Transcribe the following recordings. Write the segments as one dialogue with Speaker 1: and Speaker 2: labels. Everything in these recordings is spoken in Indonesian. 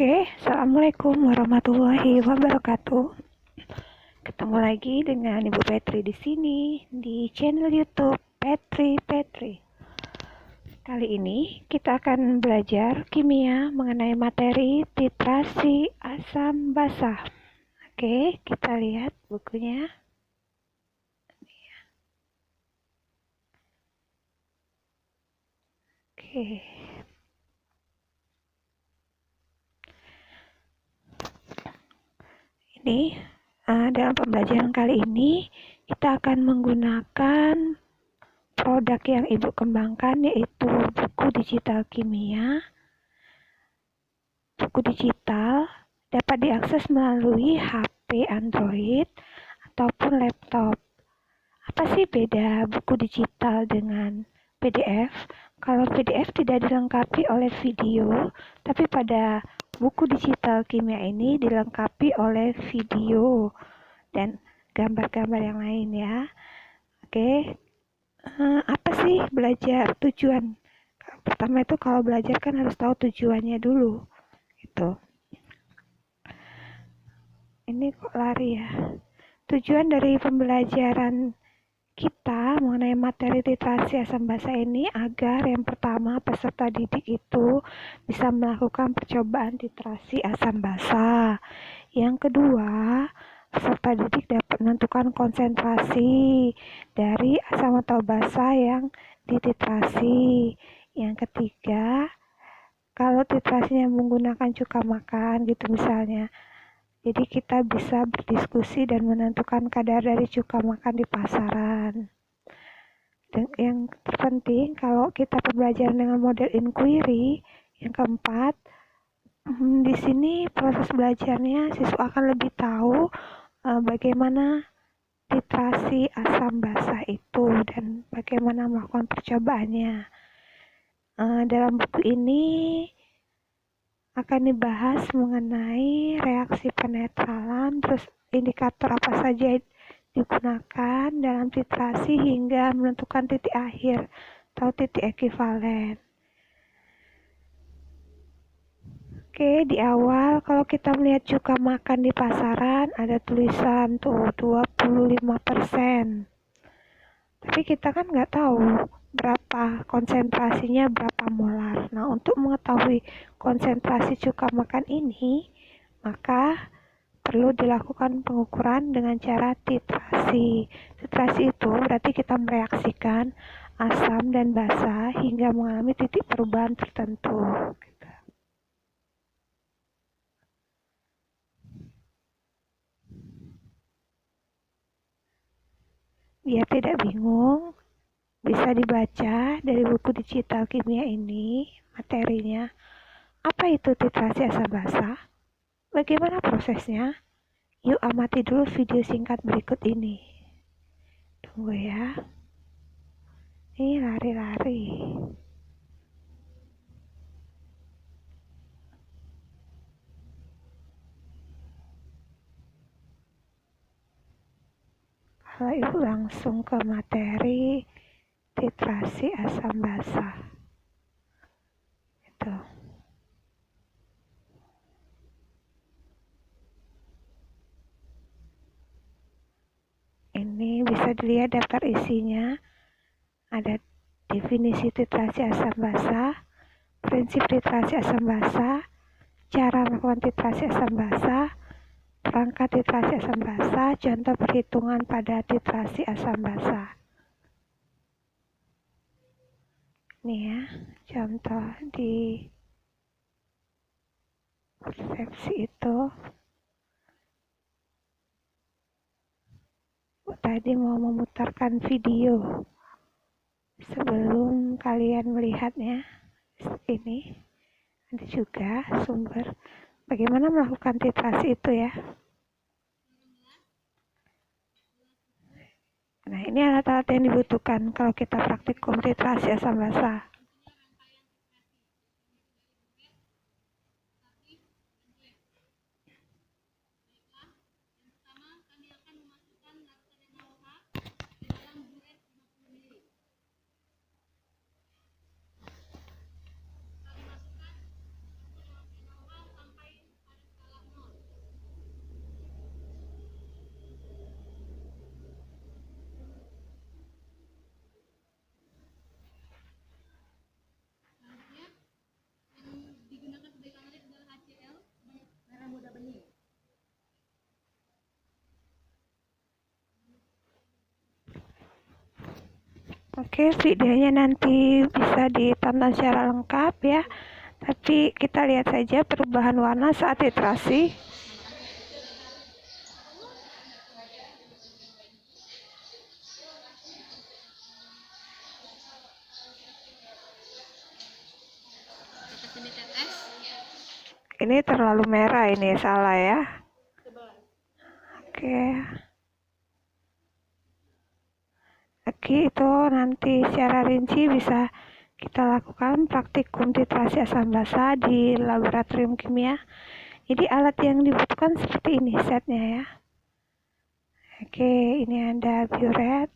Speaker 1: Oke, Assalamualaikum warahmatullahi wabarakatuh. Ketemu lagi dengan Ibu Petri di sini di channel YouTube Petri. Kali ini kita akan belajar kimia mengenai materi titrasi asam basa. Oke, kita lihat bukunya. Oke. Ini dalam pembelajaran kali ini kita akan menggunakan produk yang Ibu kembangkan, yaitu buku digital kimia. Buku digital dapat diakses melalui HP Android ataupun laptop. Apa sih beda buku digital dengan PDF? Kalau PDF tidak dilengkapi oleh video, tapi pada buku digital kimia ini dilengkapi oleh video dan gambar-gambar yang lain ya. Oke, apa sih belajar tujuan? Pertama itu kalau belajar kan harus tahu tujuannya dulu. Gitu. Ini kok lari ya. Tujuan dari pembelajaran kita mengenai materi titrasi asam basa ini agar yang pertama peserta didik itu bisa melakukan percobaan titrasi asam basa. Yang kedua, peserta didik dapat menentukan konsentrasi dari asam atau basa yang dititrasi. Yang ketiga, kalau titrasinya menggunakan cuka makan gitu misalnya, jadi kita bisa berdiskusi dan menentukan kadar dari cuka makan di pasaran. Dan yang terpenting, kalau kita pembelajaran dengan model inquiry, yang keempat, di sini proses belajarnya siswa akan lebih tahu bagaimana titrasi asam basa itu dan bagaimana melakukan percobaannya. Dalam buku ini akan dibahas mengenai reaksi penetralan, terus indikator apa saja digunakan dalam titrasi hingga menentukan titik akhir atau titik ekivalen. Oke, di awal kalau kita melihat cuka makan di pasaran ada tulisan tuh 25%. Tapi kita kan nggak tahu berapa konsentrasinya, berapa molar. Nah, untuk mengetahui konsentrasi cuka makan ini, maka perlu dilakukan pengukuran dengan cara titrasi. Titrasi itu berarti kita mereaksikan asam dan basa hingga mengalami titik perubahan tertentu. Biar tidak bingung, bisa dibaca dari buku digital kimia ini, materinya. Apa itu titrasi asam basa? Bagaimana prosesnya? Yuk amati dulu video singkat berikut ini. Tunggu ya. Ini lari-lari. Kalau Ibu langsung ke materi titrasi asam basa. Itu. Ini bisa dilihat daftar isinya. Ada definisi titrasi asam basa, prinsip titrasi asam basa, cara melakukan titrasi asam basa, perangkat titrasi asam basa, contoh perhitungan pada titrasi asam basa. Ini ya, contoh di persepsi itu. Tadi mau memutarkan video sebelum kalian melihatnya. Ini ada juga sumber bagaimana melakukan titrasi itu ya. Nah, ini alat-alat yang dibutuhkan kalau kita praktikum titrasi asam basa. Oke, videonya nanti bisa ditonton secara lengkap ya. Tapi kita lihat saja perubahan warna saat titrasi. Ini terlalu merah, ini salah ya. Oke. Oke, itu nanti secara rinci bisa kita lakukan praktikum titrasi asam basa di laboratorium kimia. Jadi alat yang dibutuhkan seperti ini setnya ya. Oke, ini ada burette.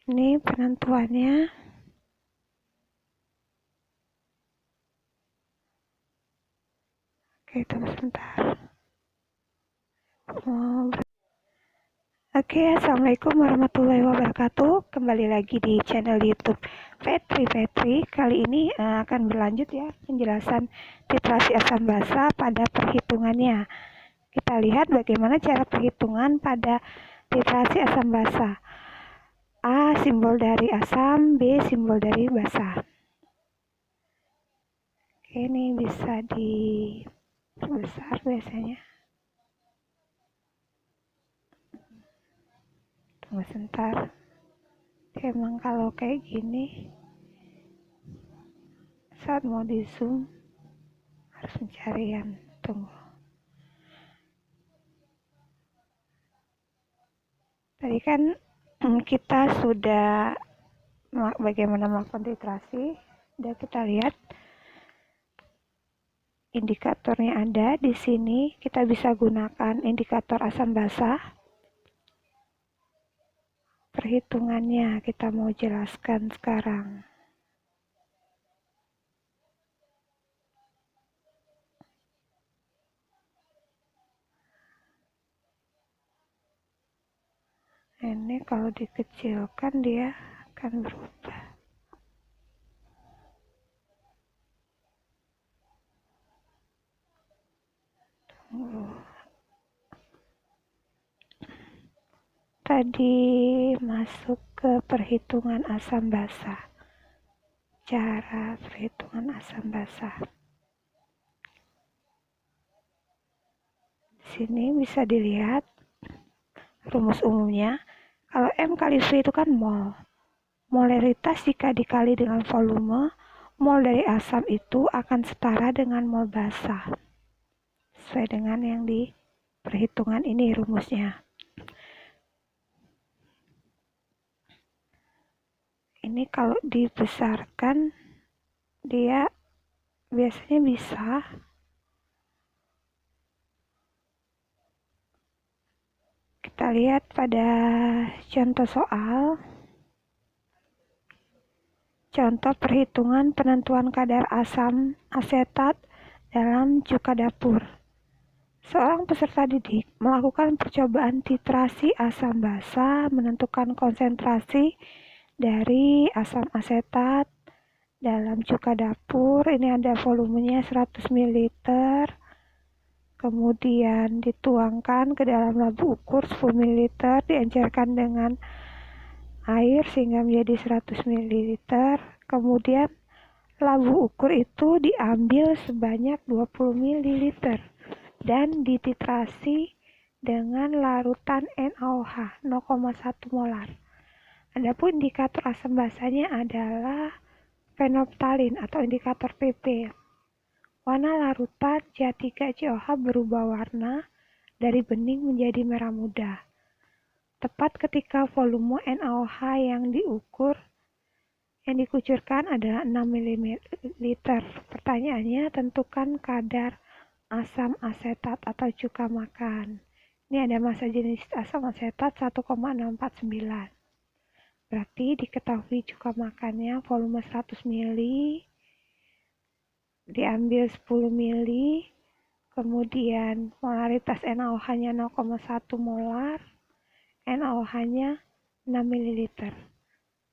Speaker 1: Ini penentuannya. Oke, tunggu sebentar. Oke, assalamualaikum warahmatullahi wabarakatuh. Kembali lagi di channel YouTube Fetri. Kali ini akan berlanjut ya penjelasan titrasi asam basa pada perhitungannya. Kita lihat bagaimana cara perhitungan pada titrasi asam basa. A simbol dari asam, B simbol dari basa. Oke, ini bisa diperbesar biasanya. Tunggu sebentar. Emang kalau kayak gini saat mau di zoom harus mencari yang tunggu. Tadi kan kita sudah bagaimana melakukan titrasi. Dan kita lihat indikatornya ada di sini. Kita bisa gunakan indikator asam basa. Perhitungannya kita mau jelaskan sekarang. Ini kalau dikecilkan dia akan berubah. Tadi masuk ke perhitungan asam basa. Cara perhitungan asam basa. Di sini bisa dilihat rumus umumnya. Kalau M kali V itu kan mol. Molaritas jika dikali dengan volume, mol dari asam itu akan setara dengan mol basa. Sesuai dengan yang di perhitungan ini rumusnya. Ini kalau dibesarkan dia biasanya bisa kita lihat pada contoh soal. Contoh perhitungan penentuan kadar asam asetat dalam cuka dapur. Seorang peserta didik melakukan percobaan titrasi asam basa menentukan konsentrasi dari asam asetat dalam cuka dapur. Ini ada volumenya 100 ml. Kemudian dituangkan ke dalam labu ukur 10 ml, diencerkan dengan air sehingga menjadi 100 ml. Kemudian labu ukur itu diambil sebanyak 20 ml dan dititrasi dengan larutan NaOH 0,1 molar. Adapun indikator asam basanya adalah fenolphthalein atau indikator PP. Warna larutan C3COH berubah warna dari bening menjadi merah muda. Tepat ketika volume NaOH yang dikucurkan adalah 6 ml. Pertanyaannya, tentukan kadar asam asetat atau cuka makan. Ini ada massa jenis asam asetat 1,649. Berarti diketahui cuka makannya volume 100 ml, diambil 10 ml, kemudian molaritas NaOH-nya 0,1 molar, NaOH-nya 6 ml.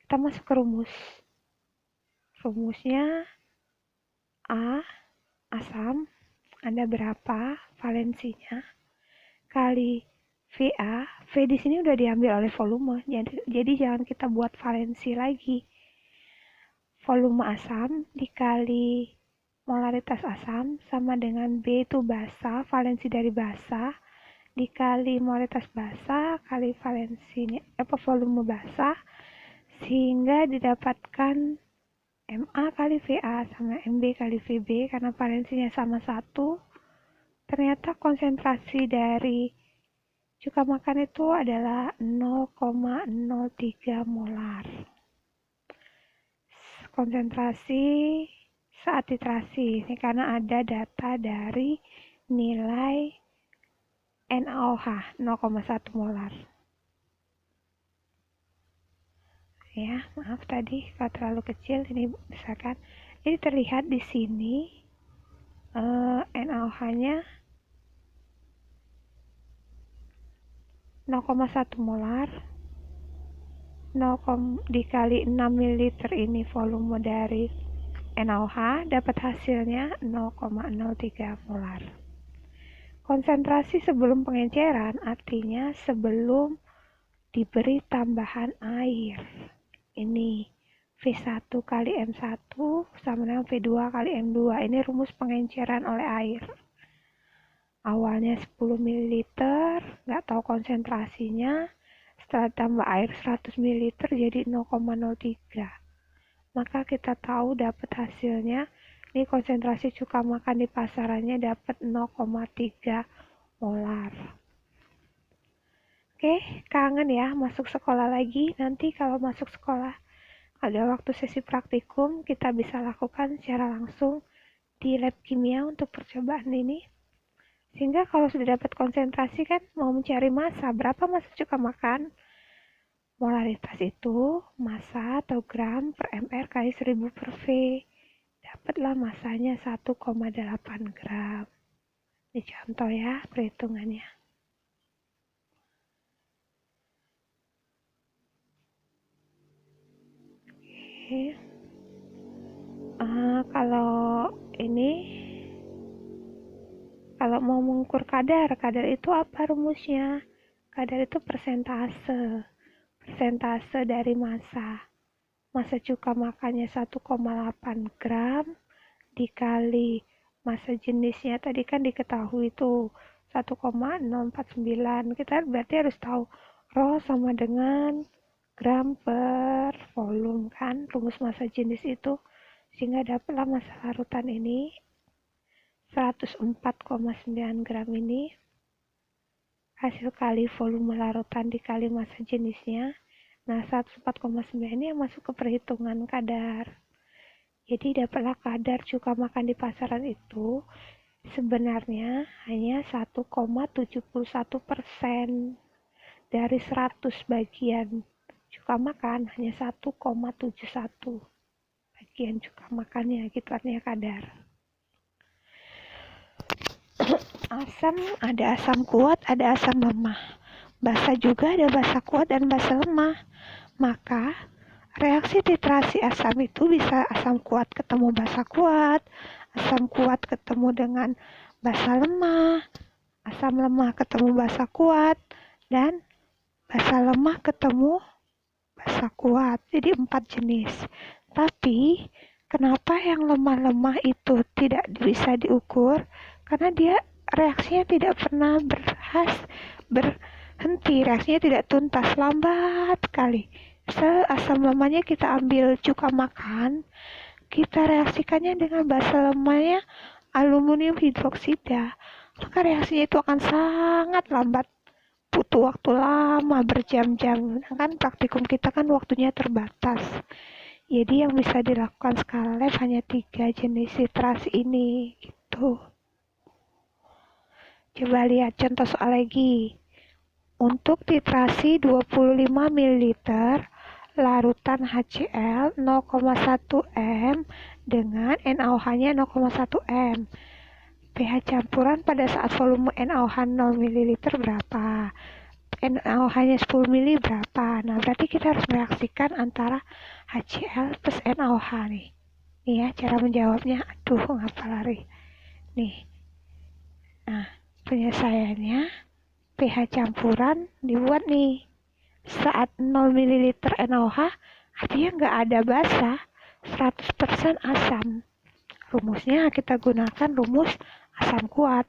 Speaker 1: Kita masuk ke rumus. Rumusnya A, asam, ada berapa valensinya? kali VA. V di sini udah diambil oleh volume, jadi jangan kita buat valensi lagi. Volume asam dikali molaritas asam sama dengan B itu basa, valensi dari basa, dikali molaritas basa kali valensinya volume basa, sehingga didapatkan MA kali VA sama MB kali VB karena valensinya sama 1. Ternyata konsentrasi dari cuka makan itu adalah 0,03 molar. Konsentrasi saat titrasi ini karena ada data dari nilai NaOH 0,1 molar. Ya, maaf tadi kalau terlalu kecil ini misalkan. Jadi terlihat di sini NaOH-nya 0,1 molar. 0, dikali 6 ml ini volume dari NaOH dapat hasilnya 0,03 molar. Konsentrasi sebelum pengenceran artinya sebelum diberi tambahan air. Ini V1 kali M1 sama dengan V2 kali M2. Ini rumus pengenceran oleh air. Awalnya 10 ml, nggak tahu konsentrasinya. Setelah tambah air 100 ml jadi 0,03. Maka kita tahu dapat hasilnya. Ini konsentrasi cuka makan di pasarannya dapat 0,3 molar. Oke, kangen ya masuk sekolah lagi. Nanti kalau masuk sekolah ada waktu sesi praktikum, kita bisa lakukan secara langsung di lab kimia untuk percobaan ini. Sehingga kalau sudah dapat konsentrasi kan mau mencari massa, berapa massa cuka makan? Molaritas itu massa atau gram per mr kali 1000 per V. Dapatlah massanya 1,8 gram. Ini contoh ya perhitungannya. Kalau mau mengukur kadar itu apa rumusnya? Kadar itu persentase dari massa cuka makannya 1,8 gram dikali massa jenisnya tadi kan diketahui itu 1,049. Kita berarti harus tahu rho sama dengan gram per volume kan, rumus massa jenis itu, sehingga dapatlah massa larutan ini 104,9 gram ini hasil kali volume larutan dikali massa jenisnya. Nah 104,9 ini yang masuk ke perhitungan kadar. Jadi dapatlah kadar cuka makan di pasaran itu sebenarnya hanya 1,71% dari 100 bagian cuka makan, hanya 1,71 bagian cuka makannya, gitu artinya kadar. Asam, ada asam kuat, ada asam lemah. Basa juga ada basa kuat dan basa lemah. Maka reaksi titrasi asam itu bisa asam kuat ketemu basa kuat, asam kuat ketemu dengan basa lemah, asam lemah ketemu basa kuat, dan basa lemah ketemu basa kuat. Jadi 4 jenis. Tapi kenapa yang lemah-lemah itu tidak bisa diukur? Karena dia reaksinya tidak pernah berhenti, reaksinya tidak tuntas, lambat sekali. Asam lemahnya kita ambil cuka makan, kita reaksikannya dengan basa lemahnya aluminium hidroksida, maka reaksinya itu akan sangat lambat, butuh waktu lama berjam-jam. Kan praktikum kita kan waktunya terbatas. Jadi yang bisa dilakukan skala lab hanya 3 jenis titrasi ini gitu. Coba lihat contoh soal lagi. Untuk titrasi 25 ml larutan HCl 0,1 M dengan NaOH-nya 0,1 M. pH campuran pada saat volume NaOH 0 ml berapa? NaOH-nya 10 ml berapa? Nah, berarti kita harus mereaksikan antara HCl plus NaOH nih. Nih ya, cara menjawabnya. Aduh, ngapa lari. Nih. Nah, penyelesaiannya pH campuran dibuat nih. Saat 0 ml NaOH, artinya nggak ada basa, 100% asam. Rumusnya kita gunakan rumus asam kuat.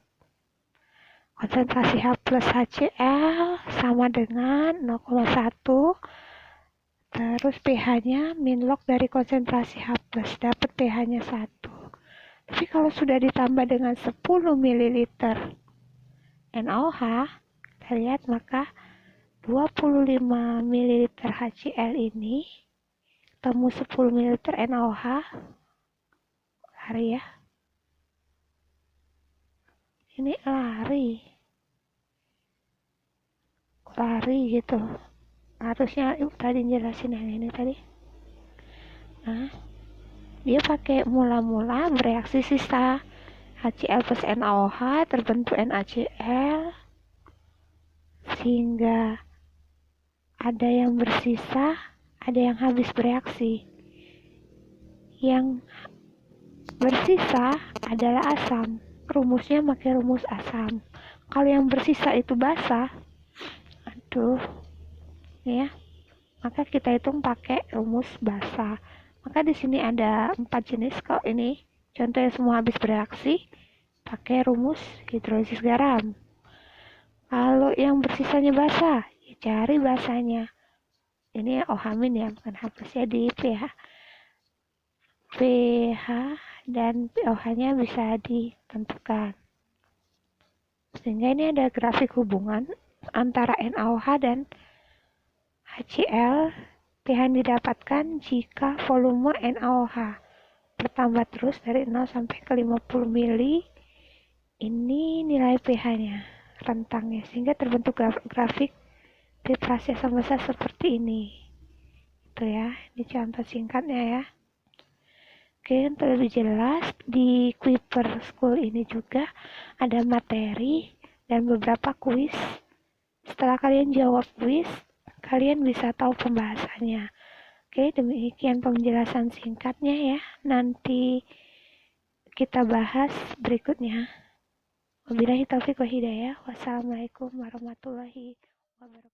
Speaker 1: Konsentrasi H plus HCl sama dengan 0,1. Terus pH-nya min log dari konsentrasi H plus, dapat pH-nya 1. Tapi kalau sudah ditambah dengan 10 ml NaOH, kita lihat maka 25 ml HCl ini ketemu 10 ml NaOH, lari ya. Ini lari gitu. Harusnya tadi jelasin yang ini tadi. Nah, dia pakai mula-mula bereaksi sisa HCl plus NaOH terbentuk NaCl, sehingga ada yang bersisa, ada yang habis bereaksi. Yang bersisa adalah asam. Rumusnya pakai rumus asam. Kalau yang bersisa itu basa, ya, maka kita hitung pakai rumus basa. Maka di sini ada 4 jenis. Kalau ini contohnya semua habis bereaksi, pakai rumus hidrolisis garam. Kalau yang bersisanya basa, ya cari basanya. Ini OH min ya, bukan H plus ya, di pH dan pOH-nya bisa ditentukan. Sehingga ini ada grafik hubungan antara NaOH dan HCl. pH yang didapatkan jika volume NaOH bertambah terus dari 0 sampai ke 50 mili. Ini nilai pH-nya, rentangnya, sehingga terbentuk grafik filtrasi asam basa seperti ini. Itu ya, ini contoh singkatnya ya. Oke, untuk lebih jelas, di Kuiper School ini juga ada materi dan beberapa kuis. Setelah kalian jawab kuis, kalian bisa tahu pembahasannya. Oke, demikian penjelasan singkatnya ya. Nanti kita bahas berikutnya. Wabillahi taufiq wa hidayah. Wassalamualaikum warahmatullahi wabarakatuh.